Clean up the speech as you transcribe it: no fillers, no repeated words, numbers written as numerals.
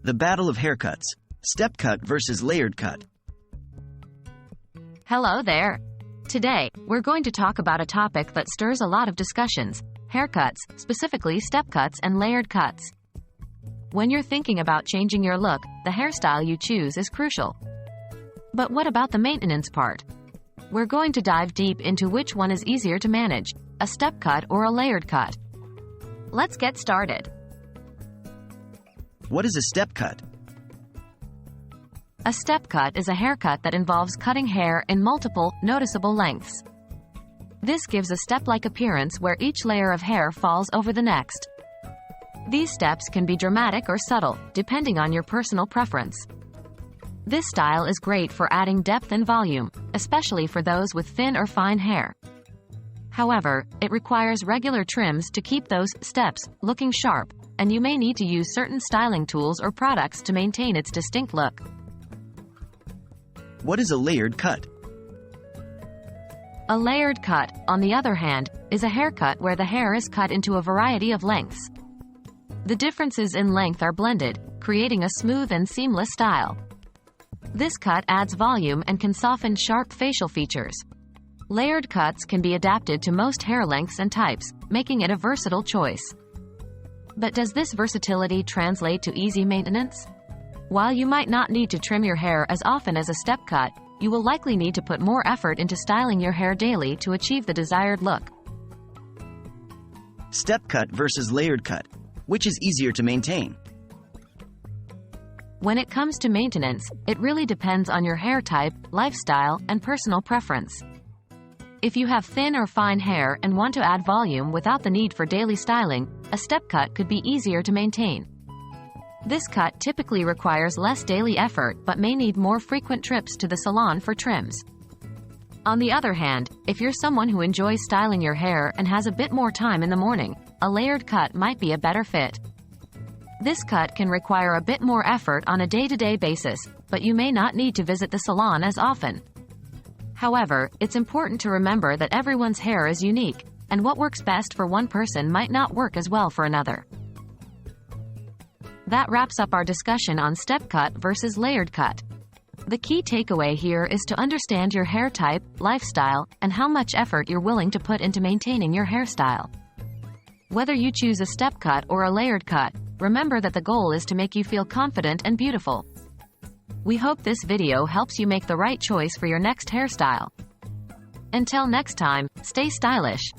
The battle of haircuts. Step cut versus layered cut. Hello there. Today, we're going to talk about a topic that stirs a lot of discussions: haircuts, specifically step cuts and layered cuts. When you're thinking about changing your look, the hairstyle you choose is crucial. But what about the maintenance part? We're going to dive deep into which one is easier to manage, a step cut or a layered cut. Let's get started. What is a step cut? A step cut is a haircut that involves cutting hair in multiple, noticeable lengths. This gives a step-like appearance where each layer of hair falls over the next. These steps can be dramatic or subtle, depending on your personal preference. This style is great for adding depth and volume, especially for those with thin or fine hair. However, it requires regular trims to keep those steps looking sharp, and you may need to use certain styling tools or products to maintain its distinct look. What is a layered cut? A layered cut, on the other hand, is a haircut where the hair is cut into a variety of lengths. The differences in length are blended, creating a smooth and seamless style. This cut adds volume and can soften sharp facial features. Layered cuts can be adapted to most hair lengths and types, making it a versatile choice. But does this versatility translate to easy maintenance? While you might not need to trim your hair as often as a step cut, you will likely need to put more effort into styling your hair daily to achieve the desired look. Step cut versus layered cut. Which is easier to maintain? When it comes to maintenance, it really depends on your hair type, lifestyle, and personal preference. If you have thin or fine hair and want to add volume without the need for daily styling, a step cut could be easier to maintain. This cut typically requires less daily effort but may need more frequent trips to the salon for trims. On the other hand, if you're someone who enjoys styling your hair and has a bit more time in the morning, a layered cut might be a better fit. This cut can require a bit more effort on a day-to-day basis, but you may not need to visit the salon as often. However, it's important to remember that everyone's hair is unique, and what works best for one person might not work as well for another. That wraps up our discussion on step cut versus layered cut. The key takeaway here is to understand your hair type, lifestyle, and how much effort you're willing to put into maintaining your hairstyle. Whether you choose a step cut or a layered cut, remember that the goal is to make you feel confident and beautiful. We hope this video helps you make the right choice for your next hairstyle. Until next time, stay stylish.